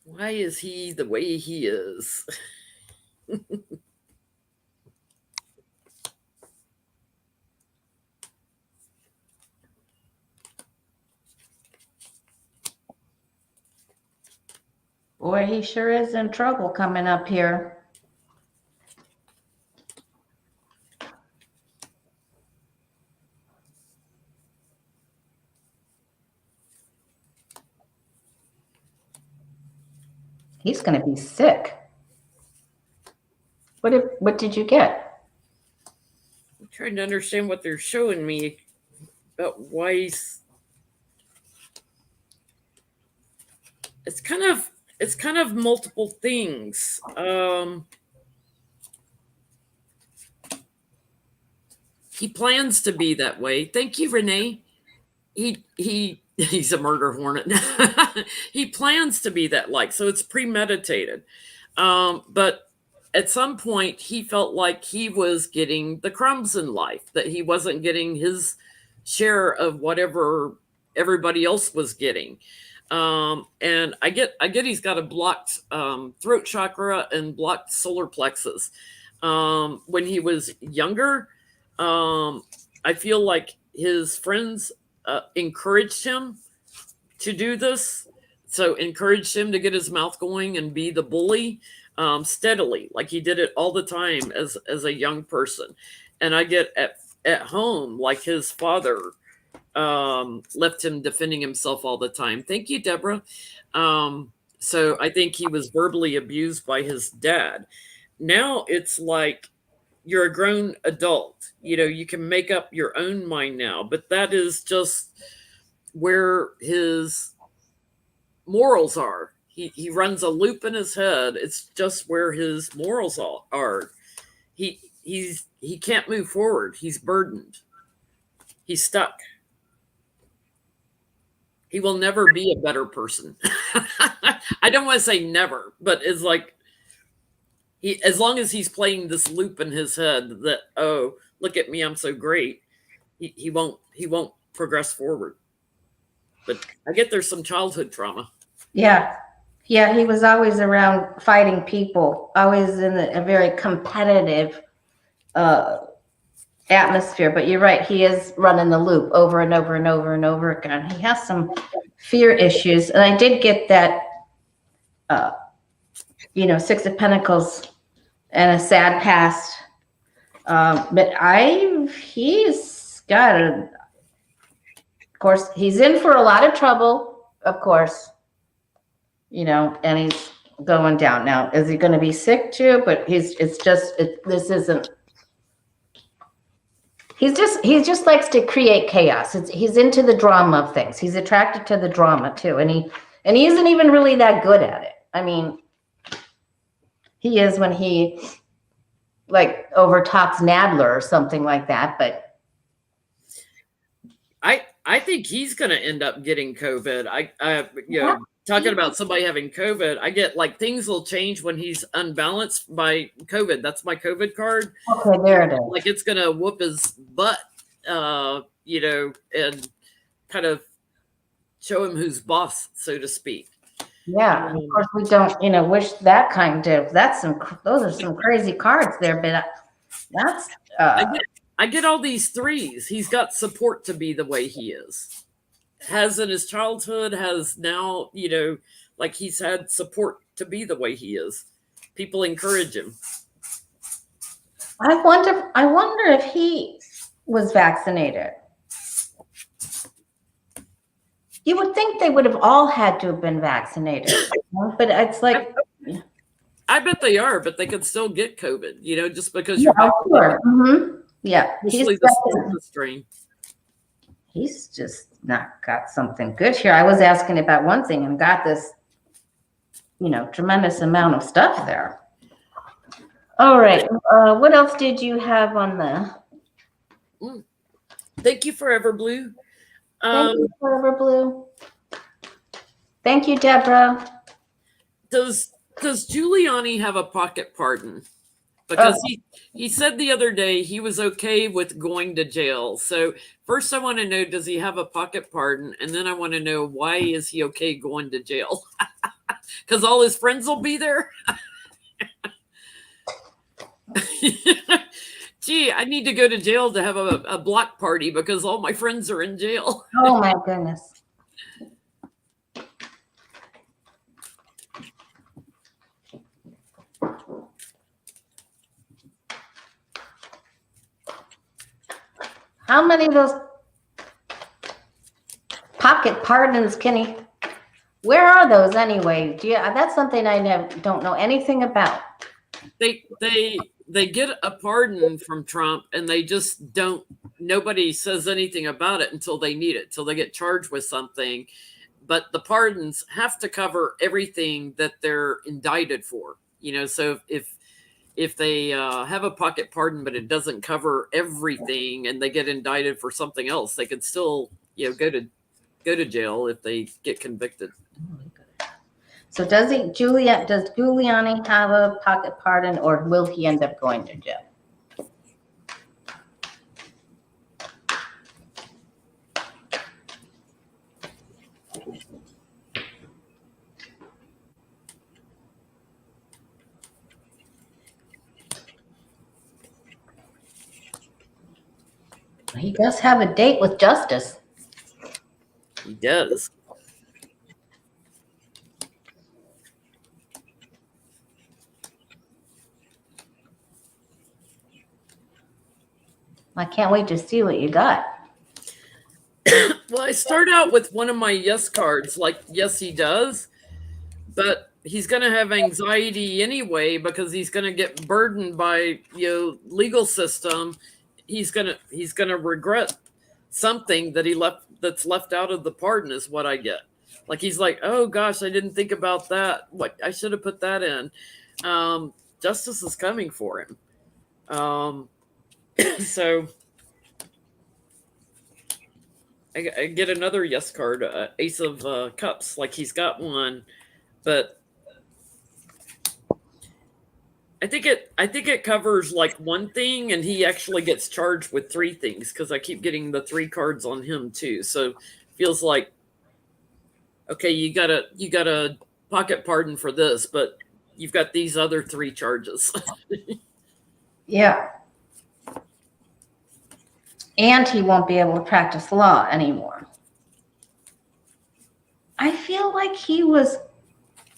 Why is he the way he is? Boy, he sure is in trouble coming up here. He's going to be sick. What did you get? I'm trying to understand what they're showing me about why he's. It's kind of multiple things. He plans to be that way. Thank you, Renee. He's a murder hornet. He plans to be that like, so it's premeditated. But at some point he felt like he was getting the crumbs in life, that he wasn't getting his share of whatever everybody else was getting. And I get he's got a blocked throat chakra and blocked solar plexus. When he was younger, I feel like his friends encouraged him to do this. So encouraged him to get his mouth going and be the bully steadily, like he did it all the time as a young person. And I get at home, like his father left him defending himself all the time. Thank you, Deborah. So I think he was verbally abused by his dad. Now it's like you're a grown adult. You know, you can make up your own mind now, but that is just where his morals are. He runs a loop in his head. It's just where his morals are. He can't move forward. He's burdened. He's stuck. He will never be a better person. I don't want to say never, but it's like as long as he's playing this loop in his head that, oh, look at me, I'm so great, he won't progress forward. But I get there's some childhood trauma. Yeah. Yeah, he was always around fighting people, always in a very competitive atmosphere. But you're right, he is running the loop over and over and over and over again. He has some fear issues. And I did get that, Six of Pentacles and a sad past. But he's got of course, he's in for a lot of trouble, of course, and he's going down. Now, is he going to be sick too? But he just likes to create chaos. He's into the drama of things. He's attracted to the drama too. And he isn't even really that good at it. I mean, he is when he like overtalks Nadler or something like that, but I think he's going to end up getting COVID. Talking about somebody having COVID, I get like things will change when he's unbalanced by COVID. That's my COVID card. Okay, there it is. Like it's going to whoop his butt, and kind of show him who's boss, so to speak. Yeah, of course we don't, wish that kind of. Those are some crazy cards there, but that's. I get all these threes. He's got support to be the way he is. Has in his childhood, has now, like he's had support to be the way he is. People encourage him. I wonder if he was vaccinated. You would think they would have all had to have been vaccinated, but it's like. I bet they are, but they could still get COVID, just because you're sure. Mm-hmm. Yeah, especially the strain. He's just not got something good here. I was asking about one thing and got this, tremendous amount of stuff there. All right. What else did you have on the? Thank you, Forever Blue. Thank you, Forever Blue. Thank you, Deborah. Does Giuliani have a pocket pardon? Because he said the other day he was okay with going to jail. So first I want to know, does he have a pocket pardon? And then I want to know, why is he okay going to jail? Because all his friends will be there? Gee, I need to go to jail to have a block party because all my friends are in jail. Oh my goodness. How many of those pocket pardons can he Where are those anyway? That's something I don't know anything about. They get a pardon from Trump, and they just don't. Nobody says anything about it until they need it, till they get charged with something. But the pardons have to cover everything that they're indicted for. So if they have a pocket pardon, but it doesn't cover everything, and they get indicted for something else, they could still go to jail if they get convicted. So does Giuliani have a pocket pardon, or will he end up going to jail? He does have a date with Justice. He does. I can't wait to see what you got. Well, I start out with one of my yes cards, like, yes, he does. But he's going to have anxiety anyway, because he's going to get burdened by legal system. He's going to regret something that's left out of the pardon, is what I get. Like, he's like, oh gosh, I didn't think about that. What, I should have put that in. Justice is coming for him. So I get another yes card, Ace of Cups. Like, he's got one, but I think it covers like one thing, and he actually gets charged with three things, because I keep getting the three cards on him too. So feels like, okay, you got a pocket pardon for this, but you've got these other three charges. Yeah. And he won't be able to practice law anymore. I feel like he was,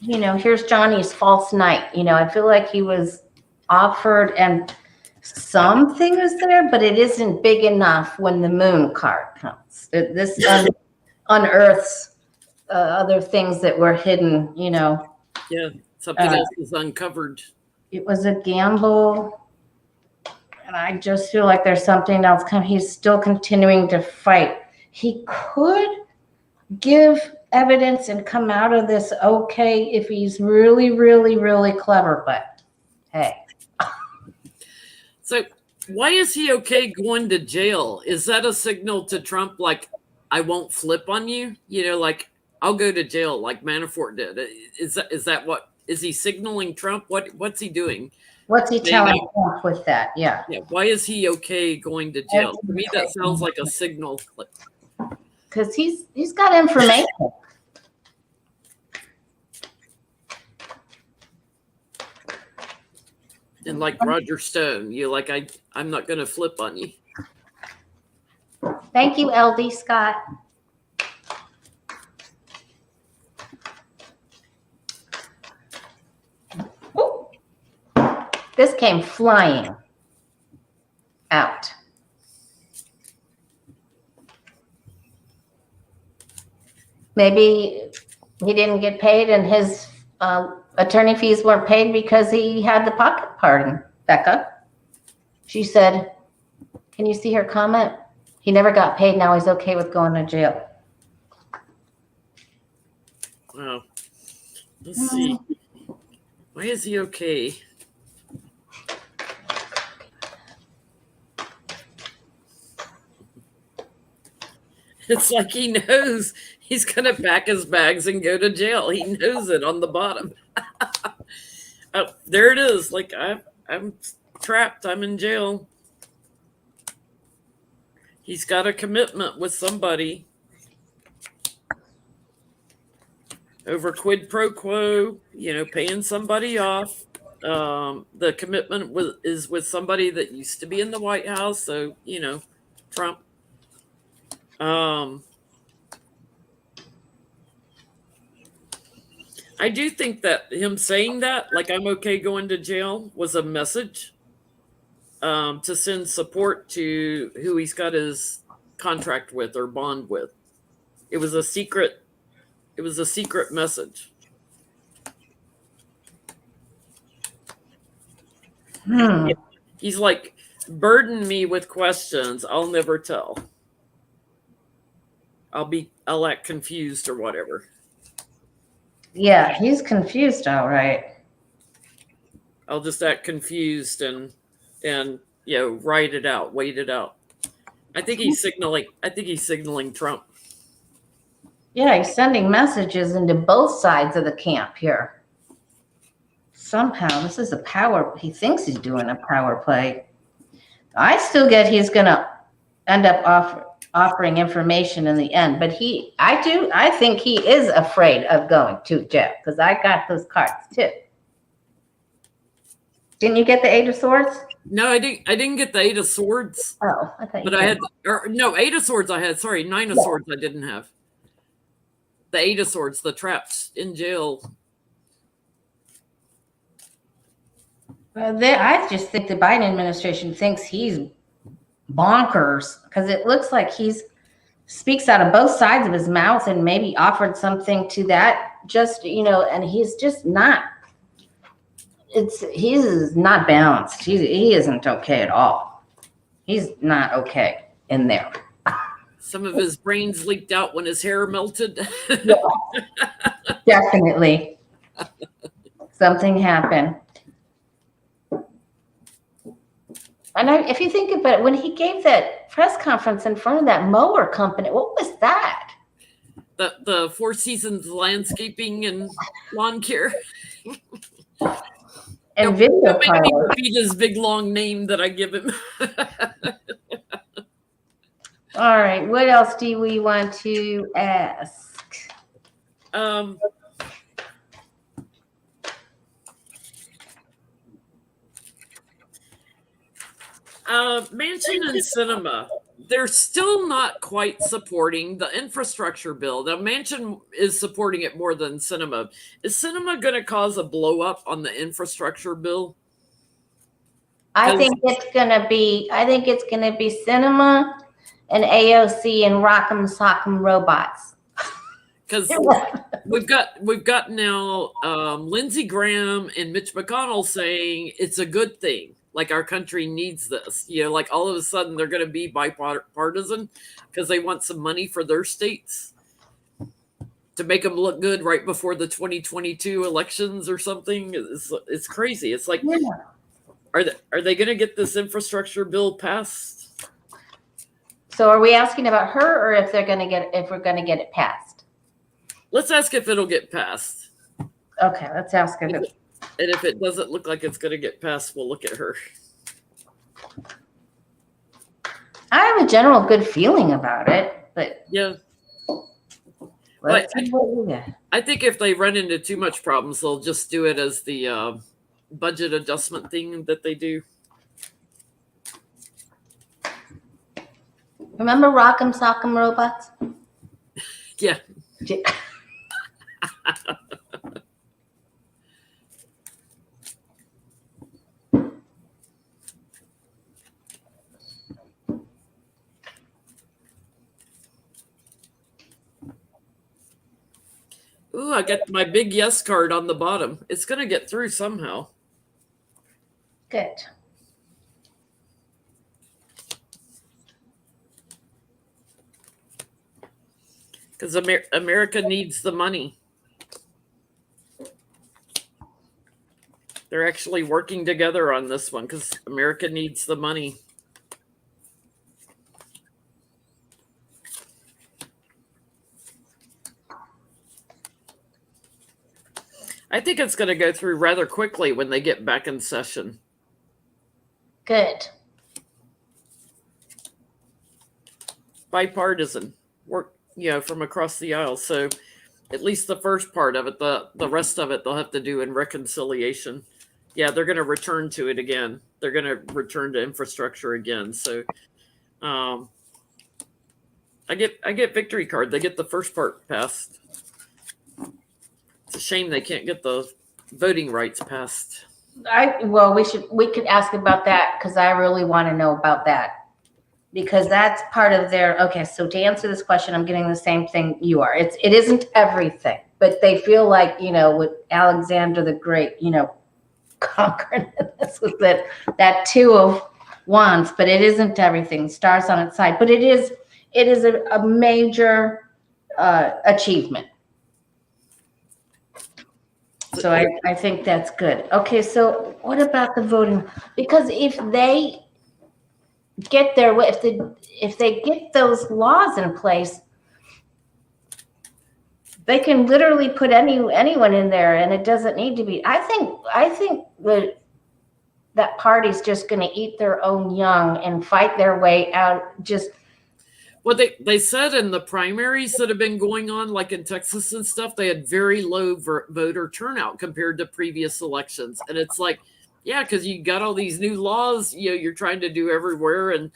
here's Johnny's false knight. I feel like he was offered, and something is there, but it isn't big enough when the moon card comes. This unearths other things that were hidden, Yeah, something else is uncovered. It was a gamble. And I just feel like there's something else coming. He's still continuing to fight. He could give evidence and come out of this okay if he's really, really, really clever. But hey. So why is he okay going to jail? Is that a signal to Trump, like, I won't flip on you? Like, I'll go to jail like Manafort did. Is that what is he signaling Trump? What's he doing? What's he telling Trump with that? Yeah. Why is he okay going to jail? To me, that sounds like a signal. Because he's got information. And like Roger Stone, I'm not going to flip on you. Thank you, LD Scott. Ooh. This came flying out. Maybe he didn't get paid, and his attorney fees weren't paid because he had the pocket pardon. Becca, she said, can you see her comment? He never got paid. Now he's okay with going to jail. Wow. Let's see. Why is he okay? It's like he knows he's going to pack his bags and go to jail. He knows it on the bottom. Oh, there it is. Like, I'm trapped. I'm in jail. He's got a commitment with somebody over quid pro quo, paying somebody off. The commitment is with somebody that used to be in the White House. So, Trump. I do think that him saying that, like, I'm okay going to jail, was a message to send support to who he's got his contract with or bond with. It was a secret It was a secret message. He's like, burden me with questions. I'll never tell. I'll act confused or whatever. Yeah, he's confused, all right. I'll just act confused and write it out, wait it out. I think he's signaling Trump. Yeah, he's sending messages into both sides of the camp here. Somehow, this is he thinks he's doing a power play. I still get he's going to end up offering information in the end, but I think he is afraid of going to jail, because I got those cards too. Didn't you get the 8 of Swords? No, I didn't get the 8 of Swords. Oh, I thought you did. I had, 8 of Swords I had. Sorry, 9 of Swords I didn't have. The 8 of Swords, the traps in jail. Well, I just think the Biden administration thinks he's bonkers, because it looks like speaks out of both sides of his mouth and maybe offered something to that, and he's just not. He's not balanced. He isn't okay at all. He's not okay in there. Some of his brains leaked out when his hair melted. Yeah, definitely. Something happened. And if you think about it, when he gave that press conference in front of that mower company, what was that? The Four Seasons Landscaping and Lawn Care. And video make me repeat his big long name that I give him. All right. What else do we want to ask? Manchin and Sinema, they're still not quite supporting the infrastructure bill. Now, Manchin is supporting it more than Sinema. Is Sinema going to cause a blow up on the infrastructure bill? I think it's going to be Sinema and AOC and Rock'em Sock'em Robots. Because we've got now Lindsay Graham and Mitch McConnell saying it's a good thing. Like, our country needs this, like all of a sudden they're going to be bipartisan because they want some money for their states to make them look good right before the 2022 elections or something. It's crazy. It's like, are they going to get this infrastructure bill passed? So are we asking about her, or if we're going to get it passed? Let's ask if it'll get passed. Okay, let's ask her. And if it doesn't look like it's going to get passed, we'll look at her. I have a general good feeling about it, but yeah. I think if they run into too much problems, they'll just do it as the budget adjustment thing that they do. Remember Rock'em Sock'em Robots? Yeah. Ooh, I got my big yes card on the bottom. It's going to get through somehow. Good. Because America needs the money. They're actually working together on this one because America needs the money. I think it's going to go through rather quickly when they get back in session. Good. Bipartisan work, from across the aisle. So at least the first part of it, the rest of it, they'll have to do in reconciliation. Yeah, they're going to return to it again. They're going to return to infrastructure again. So I get victory card. They get the first part passed. It's a shame they can't get the voting rights passed. We could ask about that, because I really want to know about that. because that's part of their, okay, so to answer this question, I'm getting the same thing you are. It isn't everything, but they feel like, with Alexander the Great, conquering this with that two of wands, but it isn't everything. Stars on its side, but it is a major achievement. So I think that's good. Okay, so what about the voting? Because if they get if they get those laws in place, they can literally put anyone in there, and it doesn't need to be. I think that party's just going to eat their own young and fight their way out. Just well, they said in the primaries that have been going on, like in Texas and stuff, they had very low voter turnout compared to previous elections, and it's like, yeah, because you got all these new laws, you're trying to do everywhere, and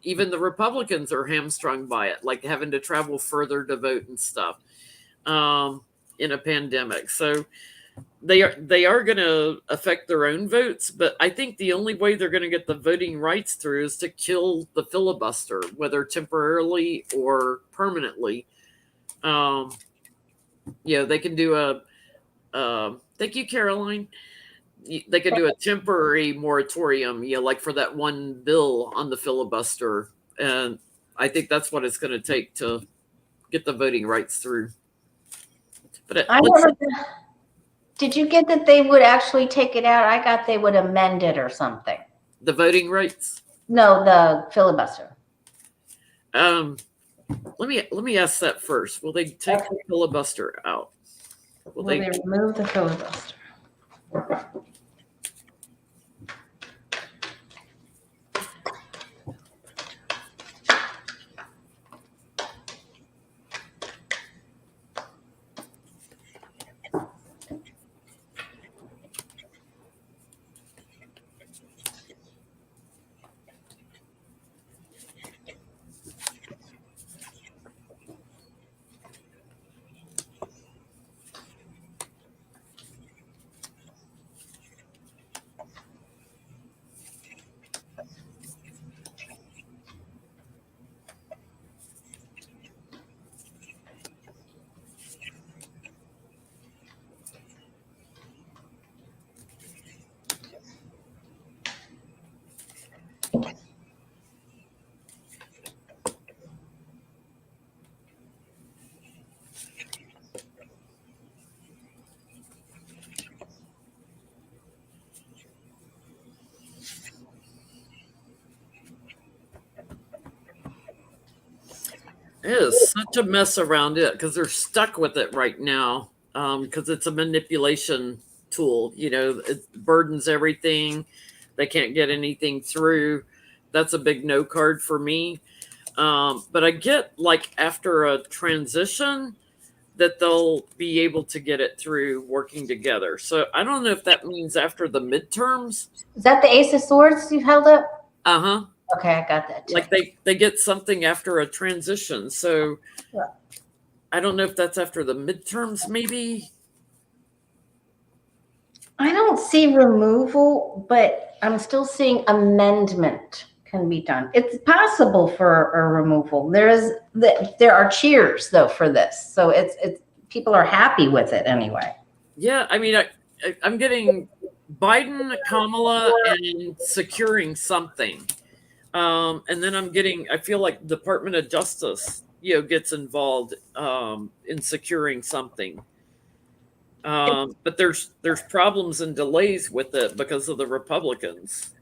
even the Republicans are hamstrung by it, like having to travel further to vote and stuff in a pandemic. So they are going to affect their own votes, but I think the only way they're going to get the voting rights through is to kill the filibuster, whether temporarily or permanently. They can do thank you, Caroline. They could do a temporary moratorium, like for that one bill on the filibuster. And I think that's what it's going to take to get the voting rights through. But did you get that they would actually take it out? I got they would amend it or something. The voting rights? No, the filibuster. Let me ask that first. Will they take the filibuster out? Will they remove the filibuster? It is such a mess around it because they're stuck with it right now because it's a manipulation tool. It burdens everything. They can't get anything through. That's a big no card for me. But I get like after a transition that they'll be able to get it through working together. So I don't know if that means after the midterms. Is that the Ace of Swords you held up? Uh-huh. Okay, I got that too. Like they get something after a transition. So yeah. I don't know if that's after the midterms, maybe. I don't see removal, but I'm still seeing amendment can be done. It's possible for a removal. There are cheers though for this, so it's people are happy with it anyway. Yeah, I mean, I'm getting Biden, Kamala, and securing something. And then I feel like Department of Justice, gets involved in securing something. But there's problems and delays with it because of the Republicans.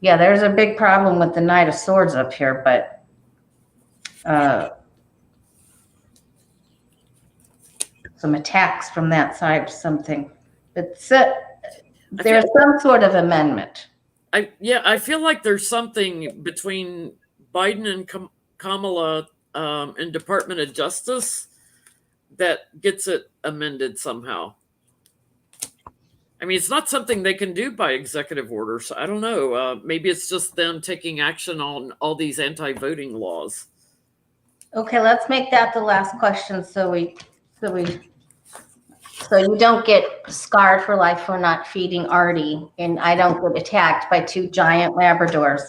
Yeah, there's a big problem with the Knight of Swords up here, but some attacks from that side, something. But there's some sort of amendment. I feel like there's something between Biden and Kamala and Department of Justice that gets it amended somehow. I mean, it's not something they can do by executive order. So I don't know. Maybe it's just them taking action on all these anti-voting laws. Okay, let's make that the last question so you don't get scarred for life for not feeding Artie, and I don't get attacked by two giant Labradors.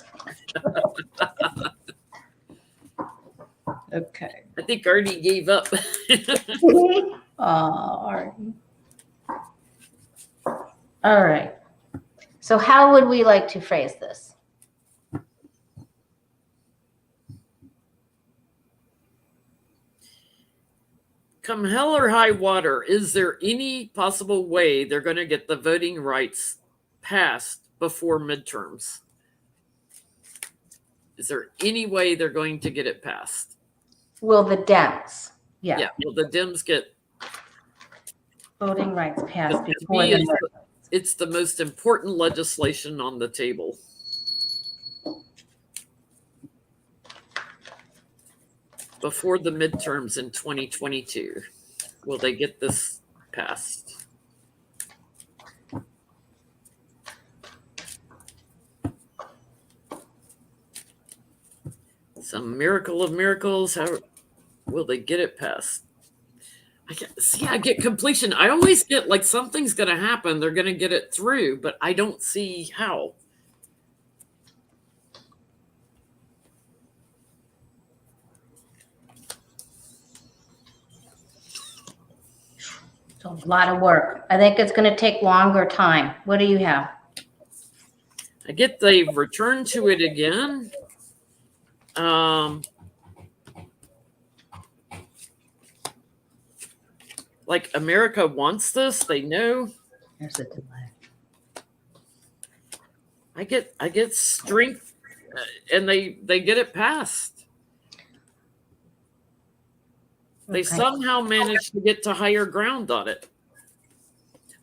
Okay. I think Artie gave up. Artie. All right. So how would we like to phrase this? Come hell or high water, is there any possible way they're going to get the voting rights passed before midterms? Is there any way they're going to get it passed? Will the Dems? Yeah. Yeah. Will the Dems get voting rights passed to before me, the it's the most important legislation on the table. Before the midterms in 2022, will they get this passed? Some miracle of miracles. How will they get it passed? I get completion. I always get like something's going to happen. They're going to get it through, but I don't see how. It's a lot of work. I think it's going to take longer time. What do you have? I get they've returned to it again. Like America wants this. They know. There's a delay. I get strength, and they get it passed. They somehow managed to get to higher ground on it.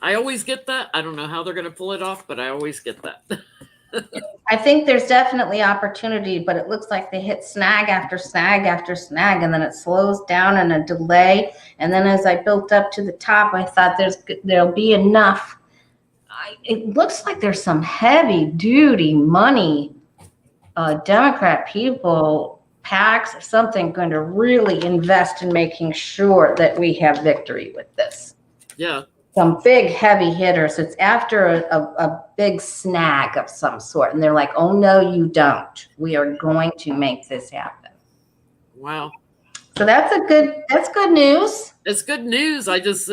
I always get that. I don't know how they're going to pull it off, but I always get that. I think there's definitely opportunity, but it looks like they hit snag after snag after snag, and then it slows down and a delay. And then as I built up to the top, I thought there'll be enough. It looks like there's some heavy duty money, Democrat people, PACs or something, going to really invest in making sure that we have victory with this. Yeah. Some big heavy hitters. It's after a big snag of some sort. And they're like, oh, no, you don't. We are going to make this happen. Wow. So that's good news. It's good news. I just,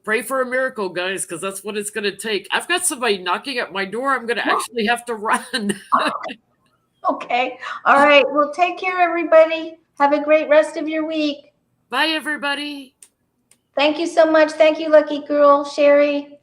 pray for a miracle, guys, because that's what it's going to take. I've got somebody knocking at my door. I'm going to actually have to run. Okay. All right. Well, take care, everybody. Have a great rest of your week. Bye, everybody. Thank you so much. Thank you, Lucky Girl, Sherry.